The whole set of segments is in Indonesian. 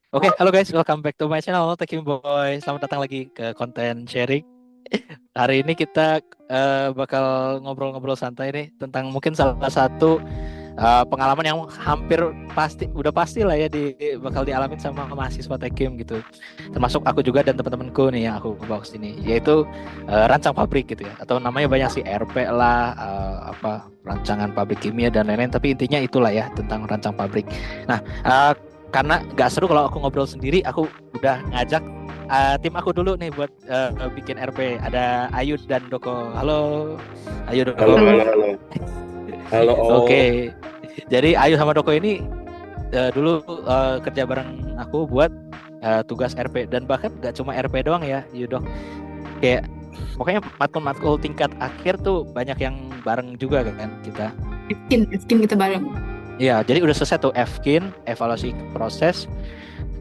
Oke, halo guys, welcome back to my channel Tekim Boy. Selamat datang lagi ke konten sharing. Hari ini kita bakal ngobrol-ngobrol santai nih tentang mungkin salah satu pengalaman yang hampir udah pasti lah ya bakal dialamin sama mahasiswa Tekim gitu. Termasuk aku juga dan teman-temanku nih yang aku bawa ke sini, yaitu rancang pabrik gitu ya. Atau namanya banyak sih RP lah, rancangan pabrik kimia dan lain-lain. Tapi intinya itulah ya tentang rancang pabrik. Nah, karena nggak seru kalau aku ngobrol sendiri, aku udah ngajak tim aku dulu nih buat bikin RP. Ada Ayu dan Doko. Halo, Ayu Halo, Doko. halo, Halo. halo. Halo, all. Oke, jadi Ayu sama Doko ini dulu kerja bareng aku buat tugas RP, dan bahkan nggak cuma RP doang ya, Yudok. Kayak pokoknya matkul-matkul tingkat akhir tuh banyak yang bareng juga kan kita. Fkin kita bareng. Iya, jadi udah selesai tuh FKIN, evaluasi proses,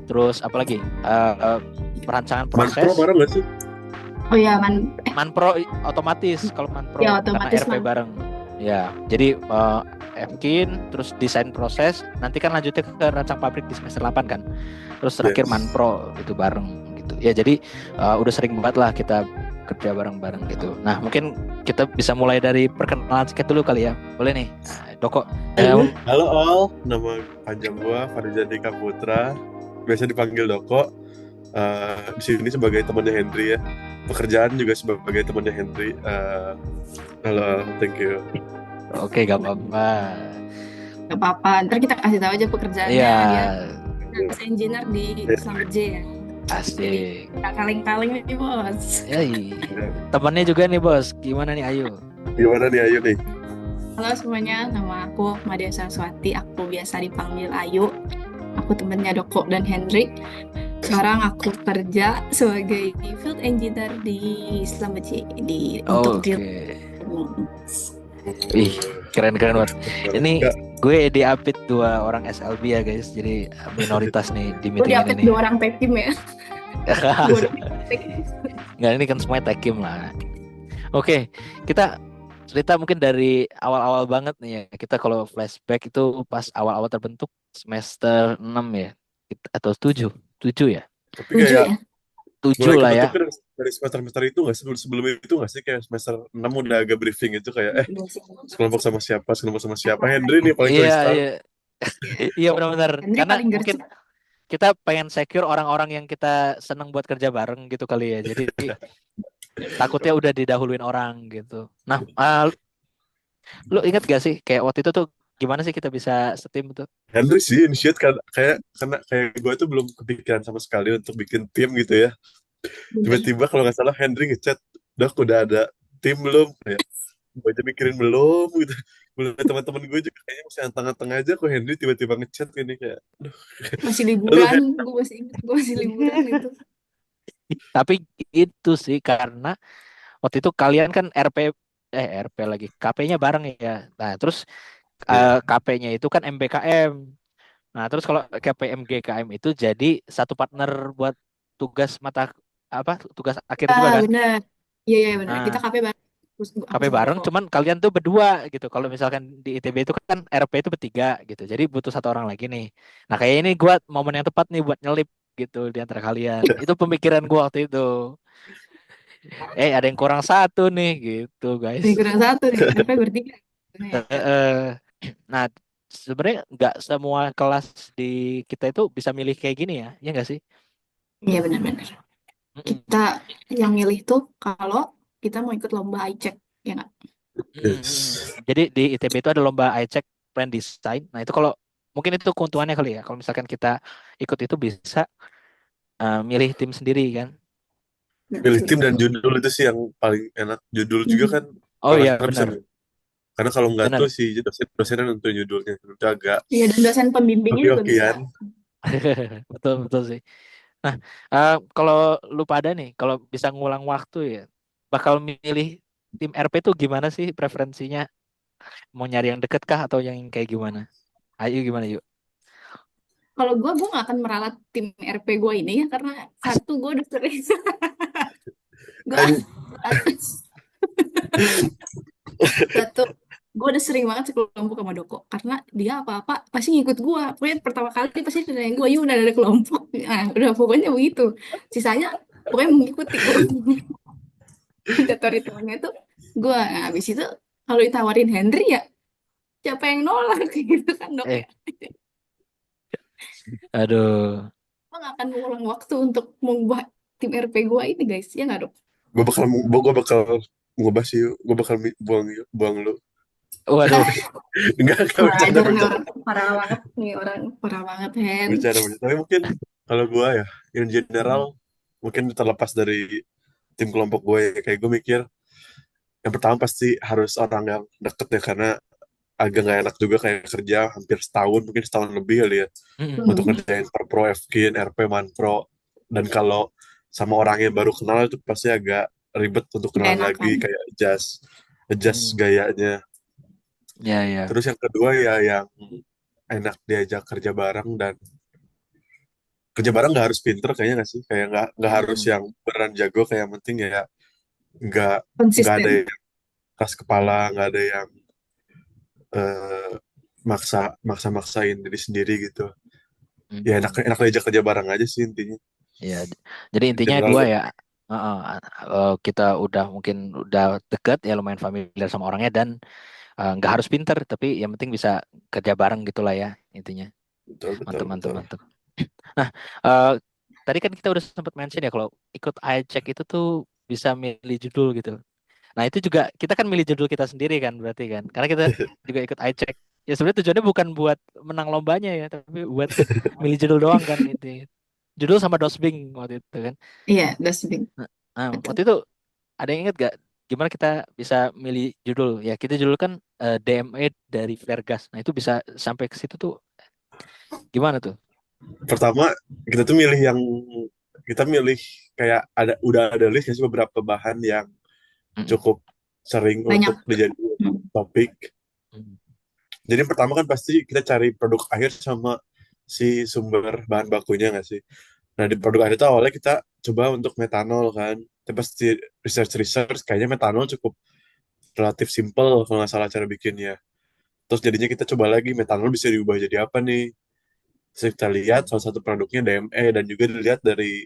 terus apalagi perancangan Manpro proses. bareng gak sih? Oh ya, Manpro otomatis, kalau Manpro ya karena otomatis RP man. bareng. Ya, jadi FKIN, terus desain proses, nanti kan lanjutnya ke rancang pabrik di semester 8 kan. Terus terakhir Yes. Manpro itu bareng gitu. Ya, jadi udah sering banget lah kita kerja bareng-bareng gitu. Nah, mungkin kita bisa mulai dari perkenalan sedikit dulu kali ya. Boleh nih. Nah, Doko. Ayu. Halo, all. Nama panjang gua Farizan Dika Putra. Biasa dipanggil Doko. Di sini sebagai temannya Henry ya. Pekerjaan juga sebagai temannya Henry. Halo, thank you. Oke, gak apa-apa. Gak apa-apa. Ntar kita kasih tahu aja Iya, pekerjaannya. Dia service engineer di Selamat J ya. Jadi asik. tak kaleng-kaleng nih bos. Yoi. Temannya juga nih bos. Gimana nih Ayu? Gimana nih, Ayu nih? Halo semuanya, nama aku Madia Saraswati. Aku biasa dipanggil Ayu. Aku temennya Doko dan Hendrik. Sekarang aku kerja sebagai field engineer di Selamat J untuk field. Oke. Ih, keren-keren banget. Ini Enggak. gue diapit dua orang SLB ya guys. Jadi minoritas nih di Gue meeting ini diapit nih. 2 orang tekim ya. 2 orang tekim. Nggak, ini kan semuanya tekim lah. Oke, kita cerita mungkin dari awal-awal banget nih ya. Kita kalau flashback itu pas awal-awal terbentuk semester 6 ya. Atau 7, 7 ya. Tapi 7 kayak ya. 7 mulai lah ya. kebentuknya dari semester-semester itu nggak sih? Sebelum itu nggak sih? Kayak semester 6 udah agak briefing itu kayak, sekelompok sama siapa. Henry nih paling Iya, freestyle. iya. Iya benar-benar. Henry Karena paling mungkin gercep. kita pengen secure orang-orang yang kita seneng buat kerja bareng gitu kali ya. Jadi takutnya udah didahuluin orang gitu. Nah, lu inget gak sih kayak waktu itu tuh gimana sih kita bisa setim tuh? Henry sih initiate kan, karena kayak gue tuh belum kepikiran sama sekali untuk bikin tim gitu ya. Bener. Tiba-tiba kalau nggak salah Henry ngechat, Dok udah ada tim belum? Kayak gue aja mikirin belum gitu. Belum, teman-teman gue juga kayaknya masih anteng-anteng aja kok Henry tiba-tiba ngechat ini kayak, aduh. Masih Lu liburan, gue masih ingat gue masih liburan itu. Tapi itu sih karena waktu itu kalian kan RP lagi KP-nya bareng ya. Nah, terus ya, KP-nya itu kan MBKM. Nah, terus kalau KPM GKM itu jadi satu partner buat tugas tugas akhir juga Ah, kan. bener. Iya, iya bener. Kita Nah, KP bareng. Aku KP sama bareng Doko. cuman kalian tuh berdua gitu. Kalau misalkan di ITB itu kan RP itu bertiga gitu. Jadi butuh satu orang lagi nih. Nah, kayak ini gua momen yang tepat nih buat nyelip gitu di antara kalian. Itu pemikiran gua waktu itu. Ada yang kurang satu nih gitu, guys. Nih kurang satu nih. RP bertiga. Eh, Ya. eh. Nah, sebenarnya nggak semua kelas di kita itu bisa milih kayak gini ya, ya nggak sih? Iya benar-benar. Mm-mm. Kita yang milih tuh kalau kita mau ikut lomba iCheck, ya nggak? Mm-mm. yes. Jadi di ITB itu ada lomba iCheck Plan Design. Nah, itu kalau mungkin itu keuntungannya kali ya. Kalau misalkan kita ikut itu bisa milih tim sendiri kan. Pilih Betul. tim dan judul itu sih yang paling enak. Judul juga kan Oh iya, karena bisa, benar. karena kalau nggak tuh Benar. si dosennya nentuin judulnya itu agak Iya, dan dosen pembimbingnya juga bisa. oke-okean. Betul, betul sih. Nah, kalau lu pada nih, kalau bisa ngulang waktu ya, bakal milih tim RP tuh gimana sih preferensinya? Mau nyari yang deket kah atau yang kayak gimana? Ayo gimana yuk? Kalau gue gak akan meralat tim RP gue ini ya, karena satu gue udah sering. gue An- satu gue udah sering banget sekelompok sama Doko karena dia apa-apa pasti ngikut gue. Pokoknya pertama kali pasti nanyain gue, yuk udah ada kelompok. Nah, udah pokoknya begitu. Sisanya pokoknya mengikuti gue. Mandatory temennya tuh gue. Nah, habis itu kalau ditawarin Henry ya siapa yang nolak gitu kan Dok ya. Eh, aduh. Gue gak akan mengulang waktu untuk mengubah tim RP gue ini guys. Ya nggak Dok? Gue bakal ngubah sih, gue bakal buang lu. Waduh. Enggak Kurang bercanda ajar nih bercanda orang. Parah banget nih orang. Parah banget Hen. bercanda. Tapi mungkin kalau gue ya, in general, mungkin terlepas dari tim kelompok gue, ya, kayak gue mikir yang pertama pasti harus orang yang deket ya, karena agak nggak enak juga kayak kerja hampir setahun, mungkin setahun lebih kali ya, untuk Hmm. ngerjain Pro, Fkin, RP, Manpro. Dan kalau sama orang yang baru kenal itu pasti agak ribet untuk Gak kenalan enakan. lagi, kayak adjust adjust Mm. gayanya. Ya, ya. Terus yang kedua ya yang enak diajak kerja bareng, dan kerja bareng nggak harus pinter kayaknya, nggak sih, kayak nggak harus Mm. yang beneran jago, kayak yang penting ya nggak nggak ada Konsisten. yang keras kepala, nggak ada yang eh, maksain diri sendiri gitu. Ya enak Mm. enak diajak kerja bareng aja sih intinya, Ya, jadi in intinya general dua gitu. ya. Heeh, kita udah mungkin udah deket ya, lumayan familiar sama orangnya, dan nggak harus pinter, tapi yang penting bisa kerja bareng gitulah ya intinya. Betul betul Mantap, mantap, betul. mantap. Nah, eh, tadi kan kita udah sempat mention ya kalau ikut iCheck itu tuh bisa milih judul gitu. Nah, itu juga kita kan milih judul kita sendiri kan berarti kan. Karena kita juga ikut iCheck. Ya sebenarnya tujuannya bukan buat menang lombanya ya, tapi buat milih judul doang kan itu. Judul sama dosbing waktu itu kan. Iya, dustbin. Betul. Waktu itu ada yang inget gak gimana kita bisa milih judul? Ya kita judul kan DME dari Vergas. Nah, itu bisa sampai ke situ tuh gimana tuh? Pertama kita milih kayak udah ada list nggak sih beberapa bahan yang Mm-mm. cukup sering Banyak. untuk dijadikan Hmm. topik. Mm. Jadi yang pertama kan pasti kita cari produk akhir sama si sumber bahan bakunya nggak sih. Nah, di produk akhir itu awalnya kita coba untuk metanol kan. Tapi pasti research kayaknya metanol cukup relatif simple kalau nggak salah cara bikinnya. Terus jadinya kita coba lagi metanol bisa diubah jadi apa nih. Terus kita lihat salah satu produknya DME, dan juga dilihat dari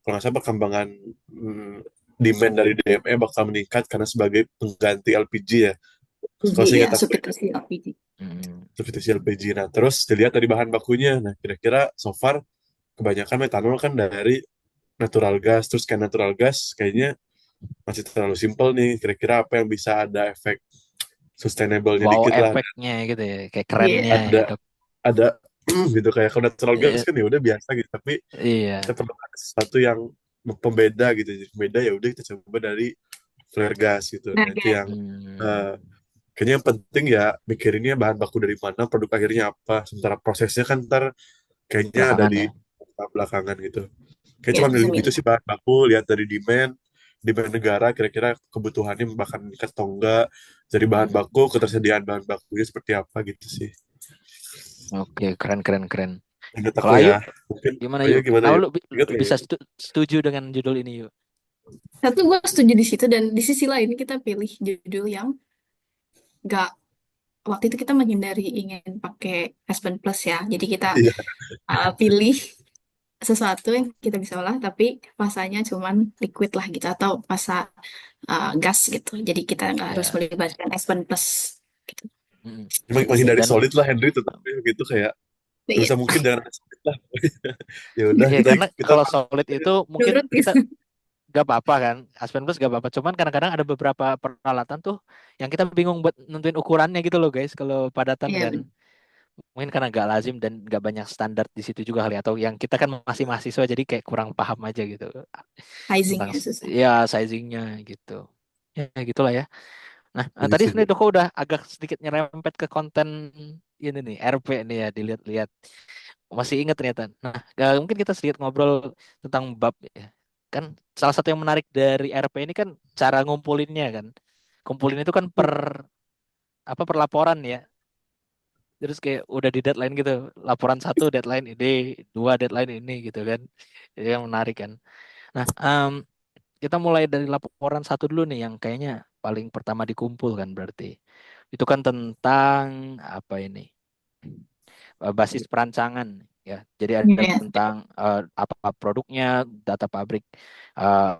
kalau nggak salah perkembangan hmm, demand dari DME bakal meningkat karena sebagai pengganti LPG ya. LPG Kalau ya, seingat aku substitusi LPG. Mm. substitusi LPG. Nah, terus dilihat dari bahan bakunya. Nah, kira-kira so far kebanyakan metanol kan dari natural gas. Terus kayak natural gas kayaknya masih terlalu simpel nih. Kira-kira apa yang bisa ada efek sustainable-nya Wow, dikit lah. efeknya gitu ya, kayak Iya. kerennya ya Ada dok. ada gitu, kayak kalau natural gas Eh, kan ya udah biasa gitu. Tapi kita iya. perlu ada sesuatu yang pembeda gitu. Jadi pembeda ya udah kita coba dari flare gas gitu. Nah, itu Harga. yang Hmm, eh, kayaknya yang penting ya mikirinnya bahan baku dari mana, produk akhirnya apa. Sementara prosesnya kan ntar kayaknya ada belakangan di ya. belakangan gitu. Kayak Ya, cuma milih disini. gitu sih, bahan baku, lihat dari demand negara kira-kira kebutuhannya bahkan meningkat atau enggak, dari bahan baku, ketersediaan bahan bakunya seperti apa gitu sih. Oke, keren, keren, keren. Menurut Kalau aku Ayu ya, mungkin gimana Ayo yuk? gimana Kalau yuk? lu Ingat nggak bisa yuk? setuju dengan judul ini yuk? Satu gue setuju di situ dan di sisi lain kita pilih judul yang gak, waktu itu kita menghindari ingin pakai Aspen Plus ya. Jadi kita Iya, pilih sesuatu yang kita bisa olah tapi fasanya cuman liquid lah gitu atau fasa gas gitu. Jadi kita nggak harus Ya. melibatkan Aspen Plus gitu. Mm. Gitu makin sih. dari Dan solid lah Henry, tetapi gitu kayak Iya, bisa mungkin jangan solid lah. Ya udah, ya kita karena kita kalau solid itu mungkin nurut kita gitu. gak apa-apa kan, Aspen Plus gak apa-apa. Cuman kadang-kadang ada beberapa peralatan tuh yang kita bingung buat nentuin ukurannya gitu loh guys. Kalau padatan Iya, kan, mungkin karena gak lazim dan gak banyak standar di situ juga kali, atau yang kita kan masih mahasiswa jadi kayak kurang paham aja gitu tentang sizingnya susah. ya sizingnya gitu. Ya gitulah ya. Nah, setuju, tadi setuju. sebenarnya Doko udah agak sedikit nyerempet ke konten ini nih, RP nih ya, dilihat-lihat. Masih ingat ternyata. Nah, mungkin kita sedikit ngobrol tentang bab ya. Kan salah satu yang menarik dari RP ini kan cara ngumpulinnya kan. Kumpulin itu kan per laporan ya. Terus kayak udah di deadline gitu. Laporan satu deadline ini, dua deadline ini gitu kan. Itu yang menarik kan. Nah, kita mulai dari laporan satu dulu nih yang kayaknya paling pertama dikumpul kan berarti. Itu kan tentang apa ini? Basis perancangan ya. Jadi ada Iya. tentang apa produknya, data pabrik,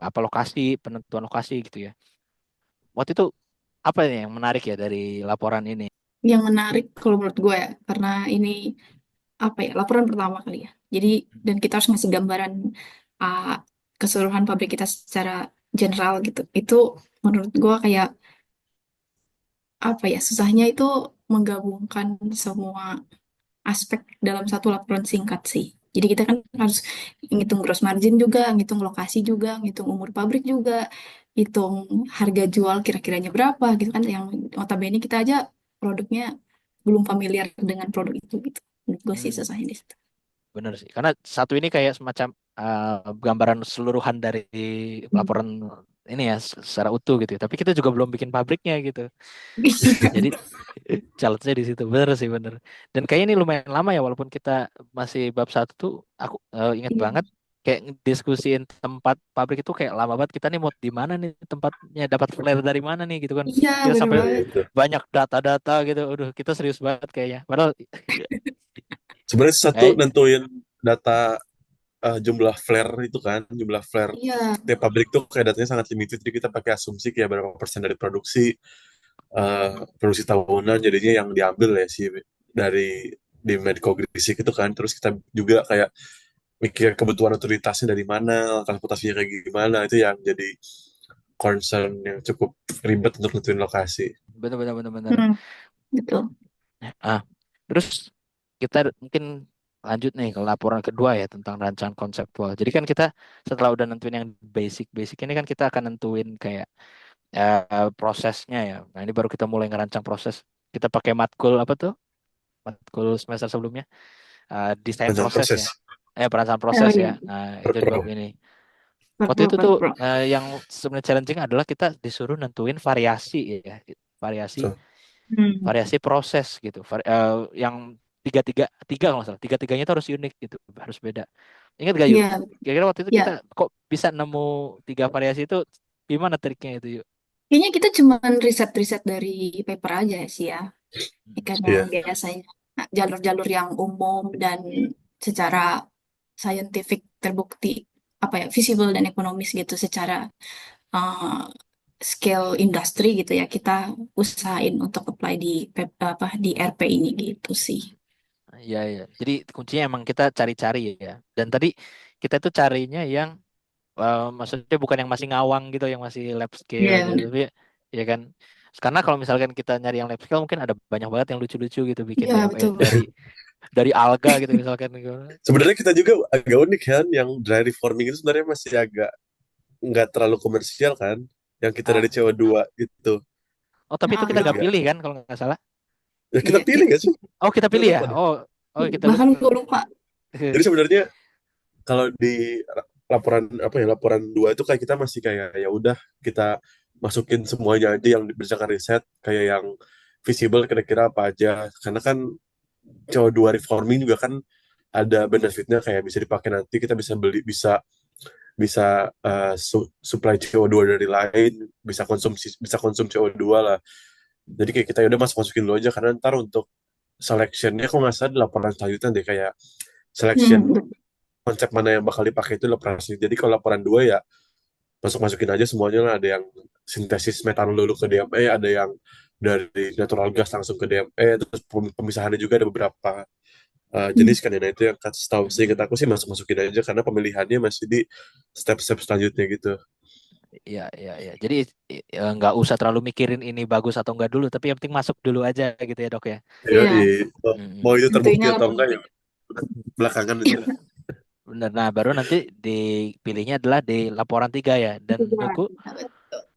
apa lokasi, penentuan lokasi gitu ya. Waktu itu apa ini yang menarik ya dari laporan ini? Yang menarik kalau menurut gue ya, karena ini apa ya, laporan pertama kali ya. Jadi, dan kita harus ngasih gambaran uh, keseluruhan pabrik kita secara general gitu. Itu menurut gue kayak apa ya, susahnya itu menggabungkan semua aspek dalam satu laporan singkat sih. Jadi kita kan harus ngitung gross margin juga, ngitung lokasi juga, ngitung umur pabrik juga, hitung harga jual kira-kiranya berapa gitu kan. Yang notabene kita aja produknya belum familiar dengan produk itu gitu. Menurut gue sih Hmm, susahnya di situ. bener sih. Karena satu ini kayak semacam gambaran keseluruhan dari Hmm. laporan ini ya secara utuh gitu ya. Tapi kita juga belum bikin pabriknya gitu. Jadi challenge-nya di situ bener sih bener. Dan kayaknya ini lumayan lama ya walaupun kita masih bab satu tuh aku ingat Iya, banget kayak diskusiin tempat pabrik itu kayak lama banget kita nih mau di mana nih tempatnya dapat flare dari mana nih gitu kan. iya Kita bener sampai Iya banget. itu. banyak data-data gitu. Udah kita serius banget kayaknya. Padahal Sebenarnya satu kayak nentuin data jumlah flare itu kan, jumlah flare Iya, tiap pabrik tuh kayak datanya sangat limited, jadi kita pakai asumsi kayak berapa persen dari produksi tahunan jadinya yang diambil ya sih dari di Medco Gresik itu kan. Terus kita juga kayak mikir kebutuhan otoritasnya dari mana, transportasinya kayak gimana, itu yang jadi concern yang cukup ribet untuk nentuin lokasi. bener-bener bener-bener. hmm, betul. Ah, terus kita mungkin lanjut nih ke laporan kedua ya tentang rancangan konseptual. Jadi kan kita setelah udah nentuin yang basic-basic ini kan kita akan nentuin kayak prosesnya ya. Nah, ini baru kita mulai ngerancang proses. Kita pakai matkul apa tuh? Matkul semester sebelumnya. Desain Rencana proses proses ya. Perancangan Oh proses ya. iya, Nah, per itu di pro. bab ini. Waktu Perpro, itu tuh perpro. yang sebenarnya challenging adalah kita disuruh nentuin variasi ya. Variasi So, Hmm. variasi proses gitu. Yang tiga tiga tiga kalau nggak salah. Tiga tiganya itu harus unik gitu, harus beda. Ingat gak yuk? Iya, Kira-kira waktu itu iya. kita kok bisa nemu tiga variasi itu gimana triknya itu yuk? Kayaknya kita cuma riset-riset dari paper aja sih ya. Ikan yang iya. biasanya jalur-jalur yang umum dan secara scientific terbukti apa ya visible dan ekonomis gitu secara uh, scale industri gitu ya kita usahain untuk apply di apa di RP ini gitu sih. Iya iya. Jadi kuncinya emang kita cari-cari ya. Dan tadi kita tuh carinya yang maksudnya bukan yang masih ngawang gitu, yang masih lab scale Iya, gitu, tapi ya kan. Karena kalau misalkan kita nyari yang lab scale mungkin ada banyak banget yang lucu-lucu gitu bikin iya DME betul. dari alga gitu misalkan gitu. Sebenarnya kita juga agak unik kan, yang dry reforming itu sebenarnya masih agak nggak terlalu komersial kan, yang kita dari Ah. CO2 itu. Oh, tapi itu kita Ingat nggak nggak? pilih kan kalau nggak salah. Ya kita Iya, pilih nggak sih? Oh, kita Kita pilih ya. lupa deh. Oh, oh kita bahkan lupa. gue lupa. Jadi sebenarnya kalau di laporan apa ya, laporan dua itu kayak kita masih kayak ya udah kita masukin semuanya aja yang berdasarkan riset, kayak yang visible kira-kira apa aja, karena kan CO2 reforming juga kan ada benefitnya, kayak bisa dipakai nanti, kita bisa beli, bisa bisa supply CO2 dari lain, bisa konsumsi CO2 lah. Jadi kayak kita udah masukin dulu aja, karena ntar untuk selectionnya kok nggak salah di laporan selanjutnya deh, kayak selection Hmm, konsep mana yang bakal dipakai itu laporan selanjutnya. Jadi kalau laporan dua ya masukin aja semuanya lah, ada yang sintesis metanol dulu ke DME, ada yang dari natural gas langsung ke DME, terus pemisahannya juga ada beberapa jenis kan ya. Nah itu yang setahu seingat aku sih masukin aja, karena pemilihannya masih di step-step selanjutnya gitu. Iya, iya, iya. Jadi nggak usah terlalu mikirin ini bagus atau enggak dulu, tapi yang penting masuk dulu aja gitu ya, Dok ya. Yoi. iya, Mau Mm-mm. itu terbukti tentunya atau enggak ya belakangan aja. Benar. Nah, baru nanti dipilihnya adalah di laporan tiga ya. Dan menurutku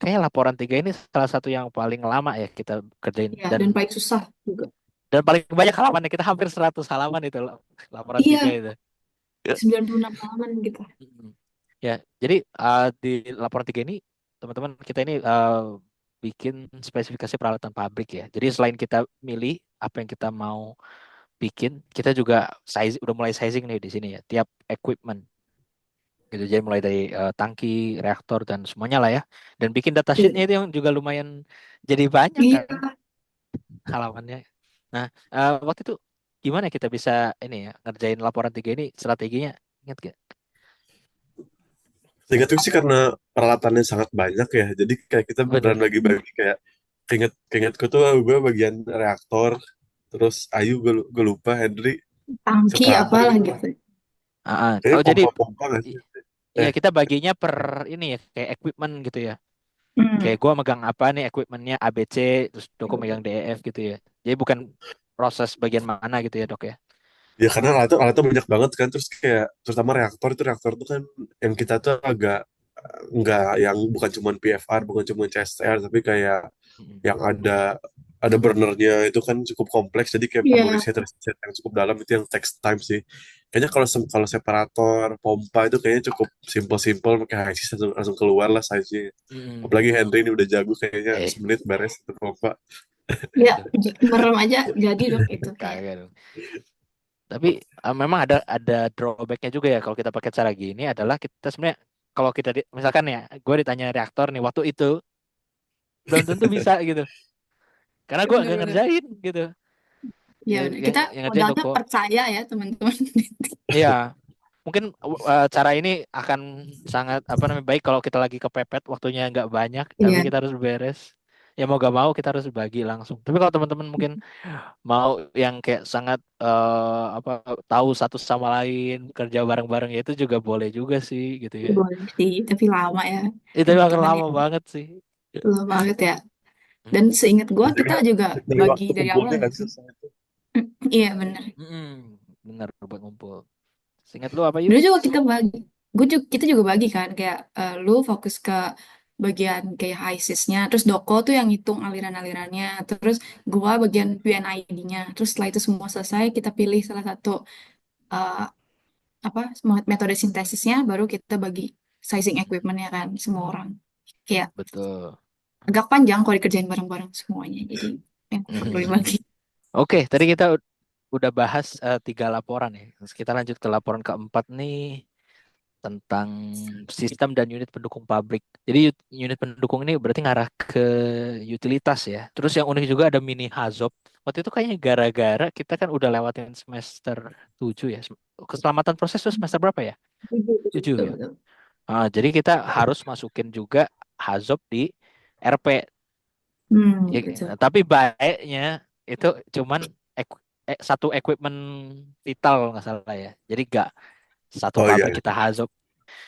kayak laporan tiga ini salah satu yang paling lama ya kita kerjain Iya, dan dan paling susah juga. paling banyak halamannya kita hampir 100 halaman itu laporan tiga Iya, itu. 96 halaman gitu. Mm-mm. Ya, jadi di laporan tiga ini teman-teman kita ini bikin spesifikasi peralatan pabrik ya. Jadi selain kita milih apa yang kita mau bikin, kita juga udah mulai sizing nih di sini ya. Tiap equipment gitu. Jadi mulai dari tangki, reaktor dan semuanya lah ya. Dan bikin data sheetnya Iya, itu yang juga lumayan jadi banyak iya, kan. halamannya. Nah, waktu itu gimana kita bisa ini ya ngerjain laporan 3 ini strateginya ingat gak? Seingat gue sih karena peralatannya sangat banyak ya, jadi kayak kita Bener. beneran bagi-bagi kayak keingetku tuh gue bagian reaktor, terus Ayu gue lupa, Henry Tangki separator apalah gitu. gitu. Kayaknya Oh jadi pompa-pompa nggak sih? i- iya Eh, kita baginya per ini ya kayak equipment gitu ya. Kayak Hmm. gua megang apa nih equipmentnya ABC, terus Doko megang DEF gitu ya. Jadi bukan proses bagian mana gitu ya dok ya. ya karena alatnya banyak banget kan, terus kayak terutama reaktor tuh kan yang kita tuh agak nggak yang bukan cuma PFR, bukan cuma CSR, tapi kayak Mm-mm. yang ada burnernya itu kan cukup kompleks, jadi kayak perlu Iya, riset yang cukup dalam, itu yang takes time sih. Kayaknya kalau separator pompa itu kayaknya cukup simple pakai HISIS langsung keluar lah size-nya. Mm-mm. Apalagi Henry ini udah jago, kayaknya Eh, semenit beres itu pompa. ya, aduh, merem aja jadi dok itu kayak. kagak dong. Tapi memang ada drawbacknya juga ya kalau kita pakai cara gini adalah kita sebenarnya kalau kita misalkan ya gue ditanya reaktor nih waktu itu belum tentu bisa gitu karena Ya gue nggak bener-bener. ngerjain gitu Ya ya bener. yang, Kita yang ngerjain modalnya Doko. percaya ya teman-teman. Iya, mungkin cara ini akan sangat apa namanya baik kalau kita lagi kepepet waktunya nggak banyak, tapi Iya. kita harus beres. Ya mau gak mau kita harus bagi langsung. Tapi kalau teman-teman mungkin mau yang kayak sangat apa tahu satu sama lain kerja bareng-bareng ya itu juga boleh juga sih gitu ya. Boleh sih, tapi lama ya Itu akan teman-teman ya. lama banget sih. Lama banget ya. Dan Mm-mm. seingat gua Dan kita juga juga dari bagi waktu dari awal kumpulnya kan nggak sih? susah itu. Iya bener. Mm-mm. Bener buat ngumpul. Seingat lu apa yuk? Dulu juga kita bagi. Kita juga bagi kan kayak lu fokus ke bagian kayak HISIS-nya, terus Doko tuh yang hitung aliran-alirannya, terus gua bagian UNID-nya. Terus setelah itu semua selesai, kita pilih salah satu eh, apa metode sintesisnya, baru kita bagi sizing equipment-nya kan semua orang. Kayak Betul. agak panjang kalau dikerjain bareng-barang semuanya. Jadi yang perlu dibagi. Oke, tadi kita udah bahas 3 laporan ya. Terus kita lanjut ke laporan keempat nih tentang sistem dan unit pendukung pabrik. Jadi unit pendukung ini berarti ngarah ke utilitas ya. Terus yang unik juga ada mini hazop. Waktu itu kayaknya gara-gara kita kan udah lewatin semester 7 ya. Keselamatan proses itu semester berapa ya? Betul, betul, 7 betul, ya. betul. Jadi kita harus masukin juga hazop di RP. Ya, Betul. tapi baiknya itu cuman satu equipment vital kalau nggak salah ya. Jadi nggak satu Oh iya, pabrik kita hazop.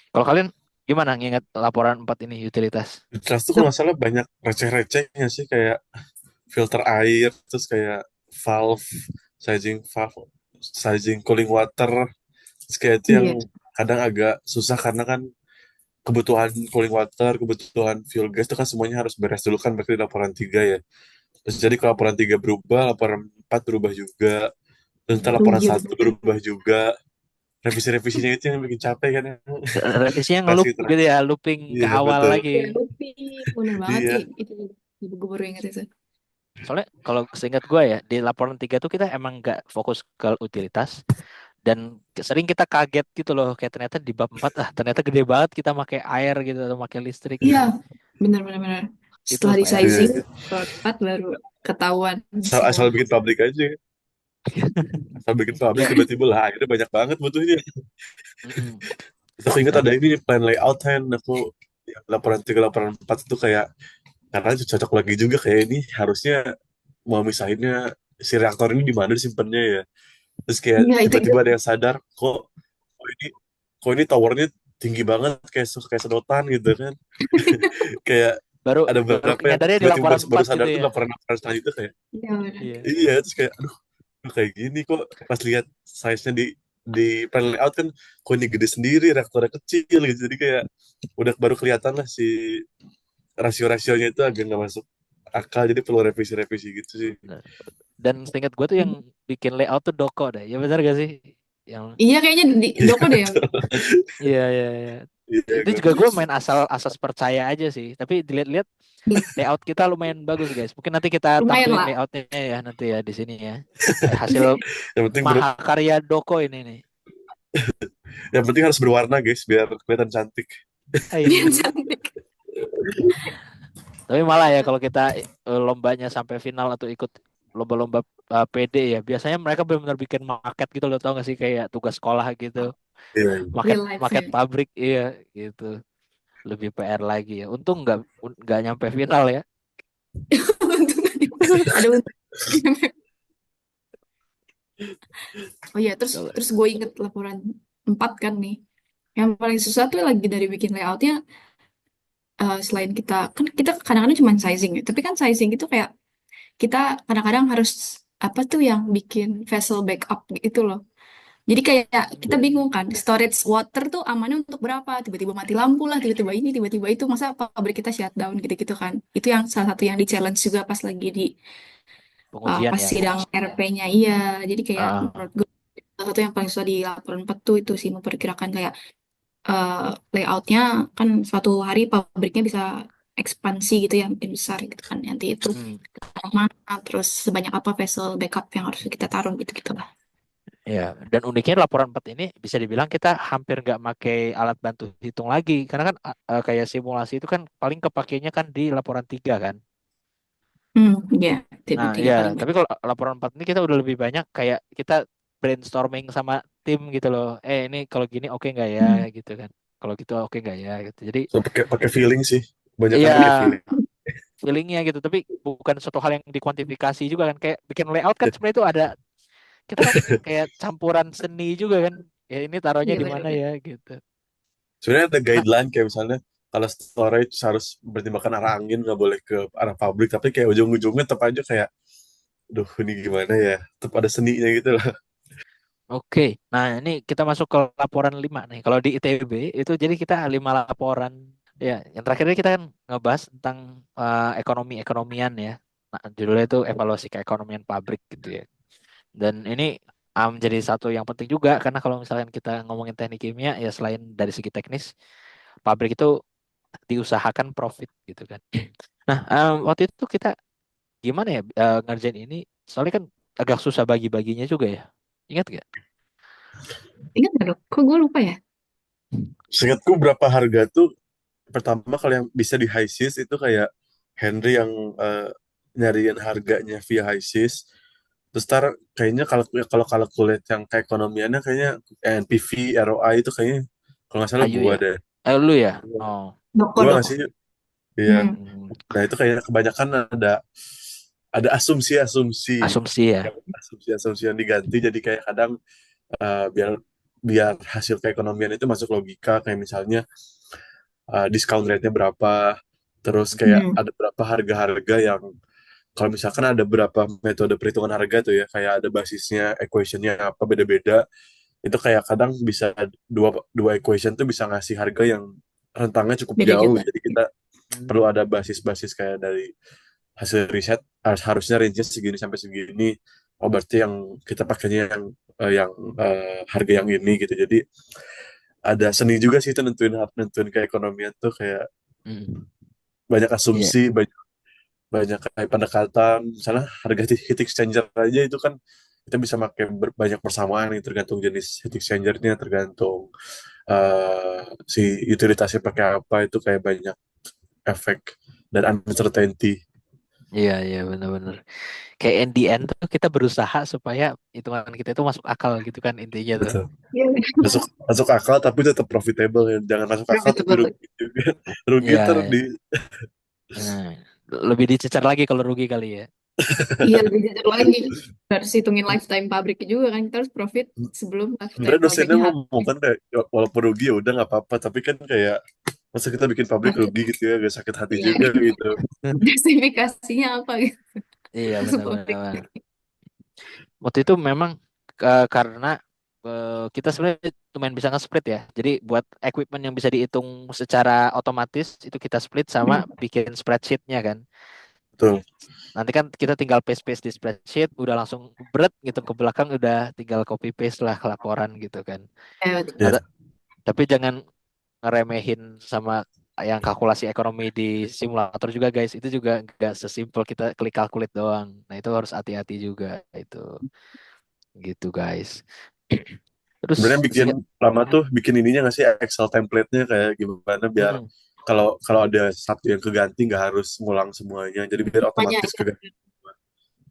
Kalau kalian gimana nginget laporan 4 ini utilitas? Trust tuh kalau nggak salah banyak receh-recehnya sih, kayak filter air, terus kayak valve, valve, sizing cooling water, terus kayak itu yang Iya. kadang agak susah karena kan kebutuhan cooling water, kebutuhan fuel gas itu kan semuanya harus beres dulu kan berarti di laporan 3 ya. Terus jadi kalau laporan 3 berubah, laporan 4 berubah juga, dan ntar Oh laporan iya satu betul. berubah juga. Revisi-revisinya itu yang bikin capek kan ya. Revisinya ngeloop Kasih gitu terakhir. ya, looping ke Iya awal betul. lagi. Ya, Luffy, bener banget sih Iya. itu. Gue baru ingat itu. Soalnya kalau seingat gue ya di laporan 3 tuh kita emang nggak fokus ke utilitas dan sering kita kaget gitu loh kayak ternyata di bab 4 ternyata gede banget kita pakai air gitu atau pakai listrik Iya, gitu. bener-bener bener. Itu Setelah di lumayan. sizing, Iya. keempat baru ketahuan Asal semua. bikin pabrik aja. Asal bikin pabrik Ya. tiba-tiba lah akhirnya banyak banget butuhnya. Mm-mm. Terus aku ingat Nah, ada ini plan layout kan, aku laporan 3 laporan 4 itu kayak karena itu cocok lagi juga, kayak ini harusnya mau misahinnya si reaktor ini di mana disimpannya ya. Terus kayak Iya, itu tiba-tiba ada yang sadar kok ini kok ini towernya tinggi banget, kayak sedotan gitu kan. Kayak baru ada baru beberapa yang nyadarnya di tiba-tiba laporan baru 4 sadar gitu tuh ya. laporan selanjutnya kayak iya bener. Iya. iya, terus kayak aduh kok kayak gini, kok pas lihat size-nya di plan layout kan, kok ini gede sendiri reaktornya kecil gitu, jadi kayak udah baru kelihatan lah si rasio-rasionya itu agak nggak masuk akal, jadi perlu revisi-revisi gitu sih. Bener. Dan seingat gue tuh yang bikin layout tuh Doko deh. Ya benar gak sih? Yang Iya kayaknya di Doko deh yang iya iya iya. Iya, Itu gue juga gue main asal asas percaya aja sih. Tapi dilihat-lihat layout kita lumayan bagus guys. Mungkin nanti kita lumayan tampilin lah. layoutnya ya nanti ya di sini ya. Hasil yang penting mahakarya Doko ini nih. yang penting harus berwarna guys biar kelihatan cantik. Dia Hai. cantik. Tapi malah ya kalau kita lombanya sampai final atau ikut lomba-lomba PD ya. Biasanya mereka benar-benar bikin market gitu loh, tau gak sih, kayak tugas sekolah gitu. Iya, Market Real life market ya. pabrik, iya gitu. Lebih PR lagi ya. Untung nggak nyampe final ya. Untung ada untung. Oh iya, terus Kalau terus gue inget laporan 4 kan nih. Yang paling susah tuh lagi dari bikin layoutnya. Selain kita kadang-kadang cuma sizing ya. Tapi kan sizing itu kayak kita kadang-kadang harus apa tuh yang bikin vessel backup gitu loh. Jadi kayak kita bingung kan, storage water tuh amannya untuk berapa? Tiba-tiba mati lampu lah, tiba-tiba ini, tiba-tiba itu. Masa pabrik kita shutdown gitu-gitu kan? Itu yang salah satu yang di challenge juga pas lagi di pengujian pas ya. sidang RP-nya. Iya, jadi kayak Ah, menurut gue salah satu yang paling susah di laporan 4 tuh itu sih memperkirakan kayak eh, layoutnya kan suatu hari pabriknya bisa ekspansi gitu ya, makin besar gitu kan. Nanti itu hmm, mana, terus sebanyak apa vessel backup yang harus kita taruh gitu-gitu lah. ya. Dan uniknya laporan 4 ini bisa dibilang kita hampir nggak pakai alat bantu hitung lagi. Karena kan kayak simulasi itu kan paling kepakainya kan di laporan 3 kan. Ya, tipe Nah, tiga ya, paling tapi banyak. kalau laporan 4 ini kita udah lebih banyak kayak kita brainstorming sama tim gitu loh. Ini kalau gini oke nggak ya Hmm. gitu kan. Kalau gitu oke nggak ya gitu. Jadi so pakai pakai feeling sih, banyak kan iya, pakai feeling. feelingnya gitu. Tapi bukan suatu hal yang dikuantifikasi juga kan. Kayak bikin layout kan sebenarnya itu ada, kita kan kayak campuran seni juga kan. Ya ini taruhnya Iya di mana benar-benar. ya gitu. Sebenarnya ada Nah, guideline kayak misalnya kalau storage harus bertimbangkan arah angin, nggak boleh ke arah pabrik, tapi kayak ujung-ujungnya tetap aja kayak, duh ini gimana ya, tetap ada seninya gitu lah. oke. Nah, ini kita masuk ke laporan 5 nih. Kalau di ITB itu jadi kita 5 laporan. Ya, yang terakhir ini kita kan ngebahas tentang ekonomi-ekonomian ya. Nah, judulnya itu evaluasi keekonomian pabrik gitu ya. Dan ini menjadi satu yang penting juga karena kalau misalkan kita ngomongin teknik kimia ya selain dari segi teknis, pabrik itu diusahakan profit gitu kan. Nah, waktu itu kita gimana ya ngerjain ini? Soalnya kan agak susah bagi-baginya juga ya. Ingat gak? Ingat nggak dok? Kok gue lupa ya? Seingatku berapa harga tuh, pertama kalau yang bisa di HiSys itu kayak Henry yang nyariin harganya via HiSys. Terus ntar kayaknya kalau kalau kalkulate yang keekonomiannya kayaknya NPV, ROI itu kayaknya kalau nggak salah Ayu gua ya? deh. Lu ya? Oh. Doko Gua nggak doko. sih. Iya. Hmm. Hmm, Nah itu kayaknya kebanyakan ada asumsi-asumsi, asumsi ya. asumsi-asumsi yang diganti jadi kayak kadang biar biar hasil keekonomian itu masuk logika, kayak misalnya discount rate-nya berapa, terus kayak Hmm. ada berapa harga-harga yang kalau misalkan ada berapa metode perhitungan harga tuh ya, kayak ada basisnya, equation-nya apa beda-beda, itu kayak kadang bisa dua dua equation tuh bisa ngasih harga yang rentangnya cukup Beda jauh, juga. jadi kita perlu ada basis-basis kayak dari hasil riset, harusnya range segini sampai segini, oh berarti yang kita pakainya yang harga yang ini gitu. Jadi ada seni juga sih itu nentuin nentuin keekonomian tuh kayak Hmm, banyak iya. asumsi, banyak banyak kayak pendekatan, misalnya harga heat exchanger aja itu kan kita bisa pakai banyak persamaan nih, tergantung jenis heat exchanger-nya, tergantung si utilitasnya pakai apa, itu kayak banyak efek dan uncertainty. Iya, iya benar-benar. Kayak in the end tuh kita berusaha supaya hitungan kita itu masuk akal gitu kan intinya tuh. Betul. Iya. Masuk masuk akal tapi tetap profitable ya. Jangan masuk akal tapi Profitable. rugi juga. Rugi Iya, ter di nah, lebih dicecar lagi kalau rugi kali ya. Iya, lebih jujur lagi. Harus hitungin lifetime pabriknya juga kan. Kita harus profit sebelum lifetime sebenarnya dosennya pabriknya ngomong habis. kan kayak "Ya, walaupun rugi ya udah nggak apa-apa, tapi kan kayak masa kita bikin pabrik rugi gitu ya, agak sakit hati Iya, juga gitu." justifikasinya apa gitu. Iya Masuk pabrik. benar-benar. Waktu itu memang karena kita sebenarnya lumayan bisa nge-split ya. Jadi buat equipment yang bisa dihitung secara otomatis itu kita split sama Hmm. bikin spreadsheetnya kan. Betul. Nanti kan kita tinggal paste-paste di spreadsheet, udah langsung berat gitu ke belakang udah tinggal copy paste lah laporan gitu kan. Nah, Ya. tapi jangan ngeremehin sama yang kalkulasi ekonomi di simulator juga guys. Itu juga nggak sesimpel kita klik calculate doang. Nah itu harus hati-hati juga itu gitu guys. Terus Sebenarnya bikin singkat. lama Hmm, tuh bikin ininya nggak sih, Excel template-nya kayak gimana biar hmm. kalau kalau ada satu yang keganti nggak harus ngulang semuanya, jadi biar Banyak otomatis ya. keganti.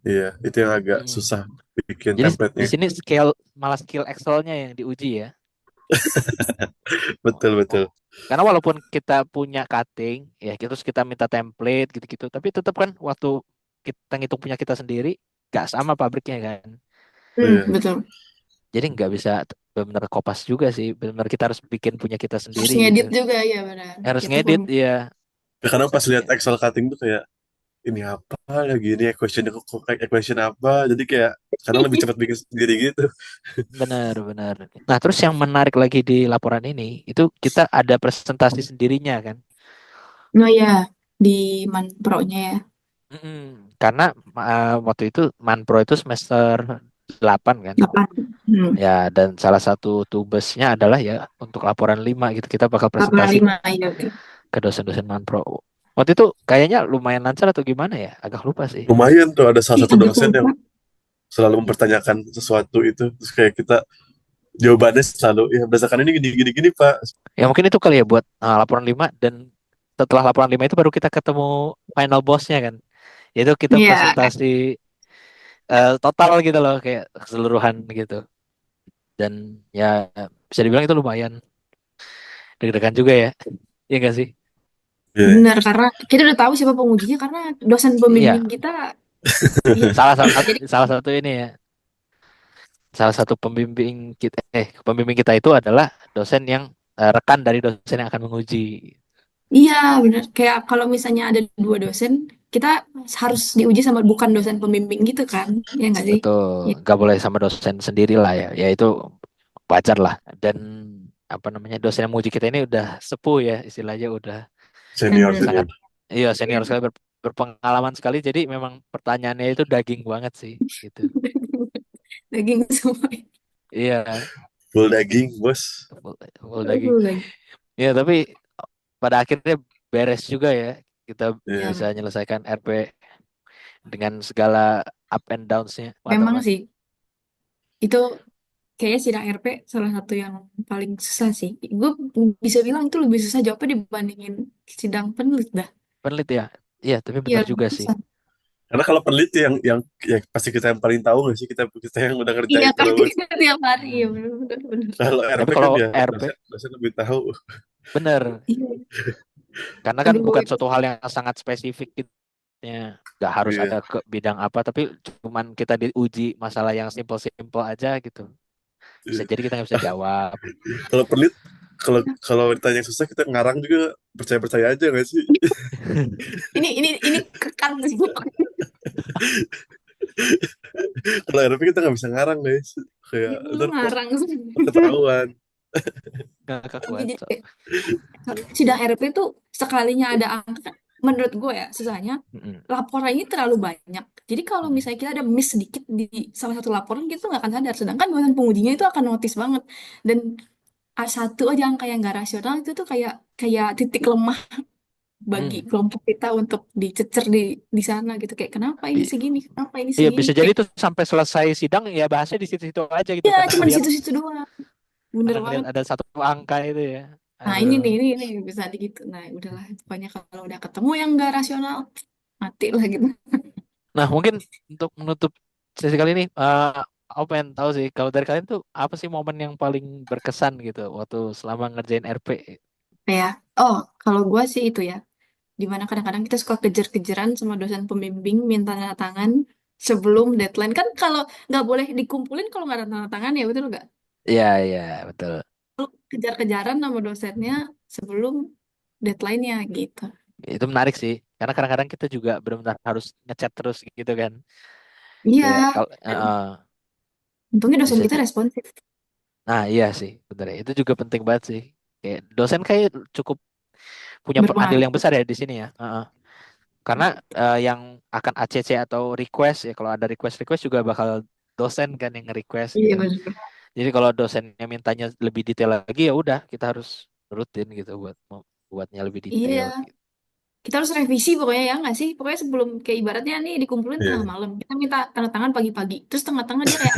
Iya, itu yang agak Mm. susah bikin Jadi di template-nya. sini malah skill Excel-nya yang diuji ya. Betul, betul. Karena walaupun kita punya cutting, ya terus kita minta template gitu-gitu, tapi tetap kan waktu kita ngitung punya kita sendiri, gak sama pabriknya kan. Iya. Betul. Jadi nggak bisa benar-benar kopas juga sih. Benar-benar kita harus bikin punya kita Harus sendiri gitu. ngedit juga ya benar. Harus Kita ngedit, ya. Kadang pas lihat Excel cutting tuh kayak ini apa lagi ini equation kok kayak equation apa. Jadi kayak kadang lebih cepat bikin sendiri gitu. Benar-benar. Nah, terus yang menarik lagi di laporan ini, itu kita ada presentasi sendirinya kan. Oh ya, di Manpro-nya ya. Karena waktu itu Manpro itu semester 8 kan. 8. Hmm. Ya, dan salah satu tubesnya adalah ya untuk laporan 5 gitu. Kita bakal Laporan presentasi 5 ya. Oke. ke dosen-dosen Manpro. Waktu itu kayaknya lumayan lancar atau gimana ya? Agak lupa sih. Lumayan tuh ada salah Ih, satu agak dosen yang lupa. selalu mempertanyakan sesuatu itu. Terus kayak kita jawabannya selalu ya berdasarkan ini gini gini gini Pak. Ya mungkin itu kali ya buat laporan 5 dan setelah laporan 5 itu baru kita ketemu final bossnya kan. Yaitu kita Iya, presentasi total gitu loh kayak keseluruhan gitu. Dan ya bisa dibilang itu lumayan deg-degan juga ya. Iya gak sih? Iya. benar karena kita udah tahu siapa pengujinya karena dosen Iya, pembimbing kita iya. salah satu Jadi salah satu ini ya. Salah satu pembimbing kita itu adalah dosen yang rekan dari dosen yang akan menguji. iya benar kayak kalau misalnya ada dua dosen, kita harus diuji sama bukan dosen pembimbing gitu kan. Ya nggak sih? Betul, Ya. nggak boleh sama dosen sendiri lah ya. Ya itu wajar lah. Dan apa namanya dosen yang menguji kita ini udah sepuh ya istilahnya udah Senior Benar. sangat senior. iya senior sekali berpengalaman sekali. Jadi memang pertanyaannya itu daging banget sih gitu. Daging semua. Full Iya, daging bos. full daging. Aduh, lagi. Iya tapi pada akhirnya beres juga ya. Kita Iya. bisa Ya, menyelesaikan RP dengan segala up and downs-nya. Mantap memang banget. sih itu kayaknya sidang RP salah satu yang paling susah sih. Gue bisa bilang itu lebih susah jawabnya dibandingin sidang penulis dah. Pelit ya. Iya, tapi Iya, benar juga lebih sih. susah. Karena kalau peneliti yang ya pasti kita yang paling tahu nggak sih kita kita yang udah Iya ngerjain kan terus. kita tiap hari ya Hmm. bener bener bener. Kalau RP Tapi kan kalau ya RP dosen dosen lebih tahu. bener, Iya. karena kan Aduh bukan itu suatu hal yang sangat spesifik gitu. Ya, nggak harus Iya. ada ke bidang apa, tapi cuman kita diuji masalah yang simple-simple aja gitu. Bisa Iya. jadi kita nggak bisa jawab. Kalau pelit kalau ditanya yang susah kita ngarang juga percaya-percaya aja nggak sih? ini kekang sih. Kalau RP kita nggak bisa ngarang guys. Kayak Itu ntar kok ngarang sih. ketahuan. Nggak Iya, kuat. jadi sidang RP tuh sekalinya ada angka, menurut gue ya susahnya Mm-mm. laporan ini terlalu banyak. Jadi kalau Mm-mm. misalnya kita ada miss sedikit di salah satu laporan, kita tuh nggak akan sadar. Sedangkan dosen pengujinya itu akan notice banget. Dan A1 aja angka yang nggak rasional itu tuh kayak kayak titik lemah bagi Mm. kelompok kita untuk dicecer di sana gitu. Kayak kenapa ini I- segini, kenapa ini Iya segini. bisa jadi Kayak tuh sampai selesai sidang ya bahasnya di situ-situ aja gitu ya karena cuma di ngelihat situ-situ doang. Bener banget. ada satu angka itu ya. Nah Aduh. ini bisa di gitu. Nah udahlah, pokoknya kalau udah ketemu yang nggak rasional, mati lah gitu. Nah, mungkin untuk menutup sesi kali ini, aku pengen tahu sih, kalau dari kalian tuh apa sih momen yang paling berkesan gitu waktu selama ngerjain RP? Ya, oh kalau gue sih itu ya, dimana kadang-kadang kita suka kejar-kejaran sama dosen pembimbing minta tanda tangan sebelum deadline. Kan kalau nggak boleh dikumpulin kalau nggak ada tanda tangan ya betul nggak? Iya, iya, betul. Lu kejar-kejaran sama dosennya sebelum deadline-nya gitu. Itu menarik sih, karena kadang-kadang kita juga benar-benar harus ngechat terus gitu kan. Iya, Kayak kalau dan untungnya dosen bisa kita responsif. nah iya sih, bener ya. Itu juga penting banget sih. Kayak dosen kayak cukup punya andil Berpengaruh. yang besar ya di sini ya. Karena yang akan ACC atau request ya, kalau ada request juga bakal dosen kan yang nge-request Iya gitu. benar. Jadi kalau dosennya mintanya lebih detail lagi ya udah kita harus rutin gitu buatnya lebih detail Iya, gitu. kita harus revisi pokoknya ya nggak sih? Pokoknya sebelum kayak ibaratnya nih dikumpulin tengah Iya. malam, kita minta tanda tangan pagi-pagi. Terus tengah-tengah dia kayak,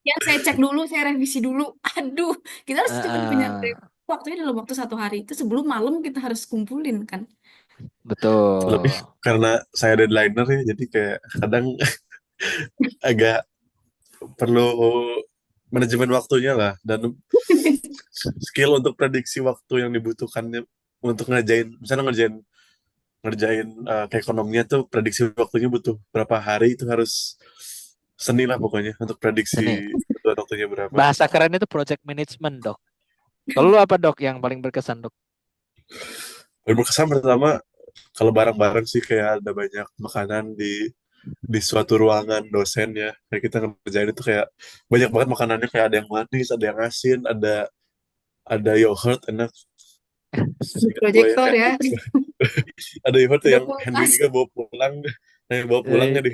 ya saya cek dulu, saya revisi dulu. Aduh, kita harus cuma punya Heeh, waktunya dalam waktu 1 hari itu sebelum malam kita harus kumpulin kan. betul. Lebih karena saya deadlineer ya jadi kayak kadang agak perlu manajemen waktunya lah, dan skill untuk prediksi waktu yang dibutuhkannya untuk misalnya ngerjain ngerjain keekonominya tuh, prediksi waktunya butuh berapa hari, itu harus seni lah pokoknya untuk Ini prediksi kebutuhan waktunya berapa. bahasa keren itu project management, Dok. Kalau lu apa, Dok, yang paling berkesan, Dok? Dan berkesan pertama, kalau bareng-bareng sih kayak ada banyak makanan di suatu ruangan dosen ya, kayak kita ngerjain itu kayak banyak banget makanannya, kayak ada yang manis, ada yang asin, ada yogurt enak. Di Seingat gue ya, proyektor kayak ya, ada yogurt udah yang Henry kulkas. juga bawa pulang, nah yang bawa pulangnya Eh, di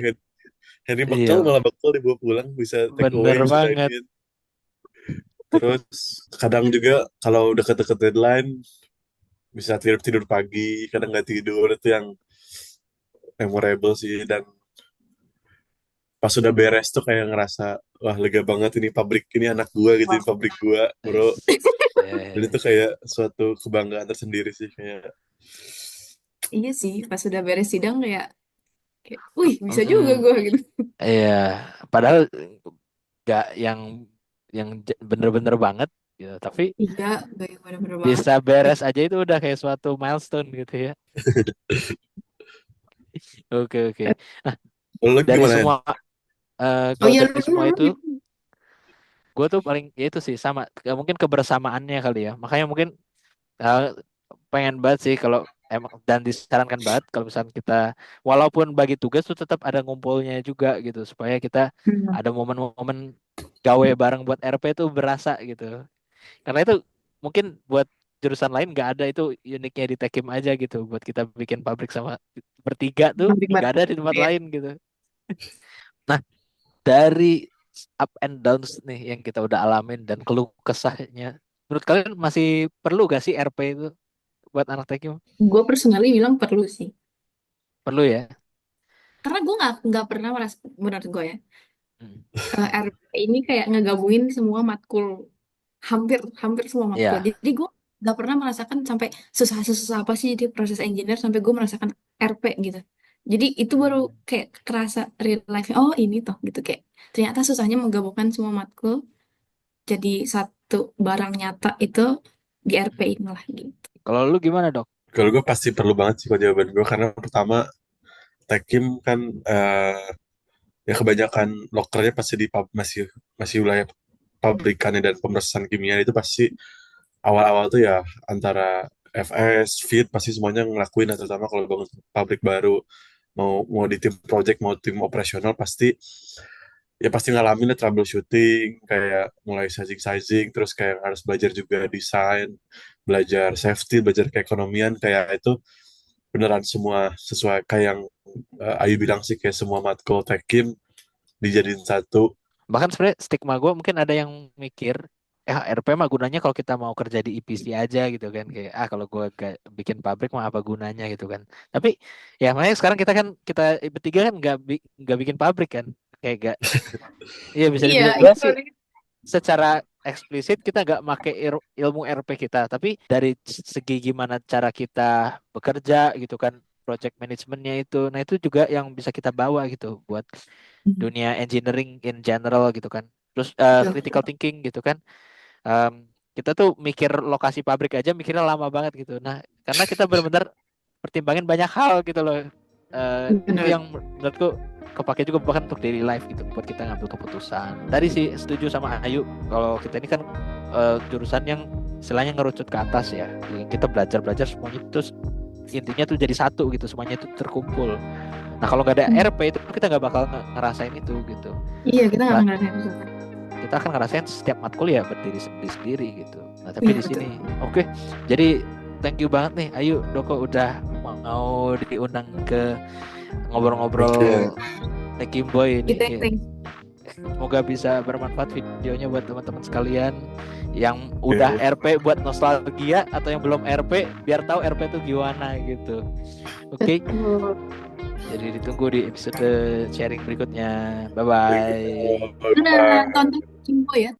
Henry bekal, iya, malah bekal dibawa pulang, bisa take bener away, bisa banget. dine-in. Terus kadang juga kalau deket-deket deadline bisa tidur tidur pagi, kadang nggak tidur, itu yang memorable sih. Dan pas sudah beres tuh kayak ngerasa, wah lega banget, ini pabrik, ini anak gua gitu, ini pabrik gua bro. Ais. Jadi itu Eh, kayak suatu kebanggaan tersendiri sih, kayak Iya sih, pas sudah beres sidang kayak, wih bisa juga mm, gue gitu. iya, padahal nggak yang bener-bener banget gitu, tapi Iya, gak yang bener-bener banget. bisa beres aja itu udah kayak suatu milestone gitu ya. Oke, oke. Nah, lo dari gimana Hen? semua Oh kalau iya, dari semua lu itu gue tuh paling ya itu sih sama, mungkin kebersamaannya kali ya, makanya mungkin eh, pengen banget sih kalau emang, dan disarankan banget kalau misalnya kita walaupun bagi tugas tuh tetap ada ngumpulnya juga gitu, supaya kita ada momen-momen gawe bareng buat RP itu berasa gitu, karena itu mungkin buat jurusan lain nggak ada, itu uniknya di Tekim aja gitu, buat kita bikin pabrik sama bertiga tuh pabrik nggak baru. ada di tempat Ya. lain gitu. Nah, dari up and downs nih yang kita udah alamin dan keluh kesahnya, menurut kalian masih perlu gak sih RP itu buat anak Tekim? Gue personally bilang perlu sih. Perlu ya. Karena gue nggak pernah merasa, menurut gue ya, Hmm. RP ini kayak ngegabungin semua matkul, hampir hampir semua matkul. Ya. Jadi gue nggak pernah merasakan sampai susah-susah apa sih di proses engineer sampai gue merasakan RP gitu. Jadi itu baru Hmm. kayak kerasa real life. Oh ini toh gitu, kayak ternyata susahnya menggabungkan semua matkul jadi satu barang nyata itu di RP Hmm. inilah gitu. Kalau lu gimana, Dok? Kalau gue pasti perlu banget sih, kalau jawaban gue, karena pertama Tekim kan ya kebanyakan lokernya pasti masih masih wilayah pabrikannya dan pemrosesan kimia, itu pasti awal-awal tuh ya antara FS, Fit, pasti semuanya ngelakuin, nah, terutama kalau bangun pabrik baru, mau mau di tim project, mau tim operasional, pasti ngalamin lah troubleshooting, kayak mulai sizing, terus kayak harus belajar juga desain, belajar safety, belajar keekonomian, kayak itu beneran semua sesuai kayak yang Ayu bilang sih, kayak semua matkul Tekim dijadiin satu. Bahkan sebenarnya stigma gue mungkin ada yang mikir, RP mah gunanya kalau kita mau kerja di EPC aja gitu kan, kayak kalau gue gak bikin pabrik mah apa gunanya gitu kan. Tapi ya makanya sekarang kita bertiga kan nggak bikin pabrik kan, kayak gak, iya bisa Iya, dibilang itu sih secara eksplisit kita nggak make ilmu RP kita, tapi dari segi gimana cara kita bekerja gitu kan, project manajemennya itu, nah itu juga yang bisa kita bawa gitu buat dunia engineering in general gitu kan. Terus critical thinking gitu kan. Em, kita tuh mikir lokasi pabrik aja mikirnya lama banget gitu. Nah, karena kita benar-benar pertimbangin banyak hal gitu loh. Itu benar. yang menurutku kepake juga bahkan untuk daily life gitu buat kita ngambil keputusan. Tadi sih setuju sama Ayu, kalau kita ini kan jurusan yang istilahnya ngerucut ke atas ya. Kita belajar semuanya terus intinya tuh jadi satu gitu, semuanya itu terkumpul. Nah kalau nggak ada RP itu kita nggak bakal ngerasain itu gitu. Iya, kita nggak Nah, akan ngerasain itu. kita akan ngerasain setiap matkul ya berdiri sendiri gitu. Nah tapi Iya, di betul. sini, oke. Jadi thank you banget nih, Ayu, Doko udah mau diundang ke Thank you. ngobrol-ngobrol Tekim Boy Kita ini. yang Semoga bisa bermanfaat videonya buat teman-teman sekalian yang udah Oke. RP buat nostalgia, atau yang belum RP biar tahu RP itu gimana gitu. Oke. betul. Jadi ditunggu di episode sharing berikutnya. Bye Thank bye. you. Udah Bye. tonton Kimbo ya.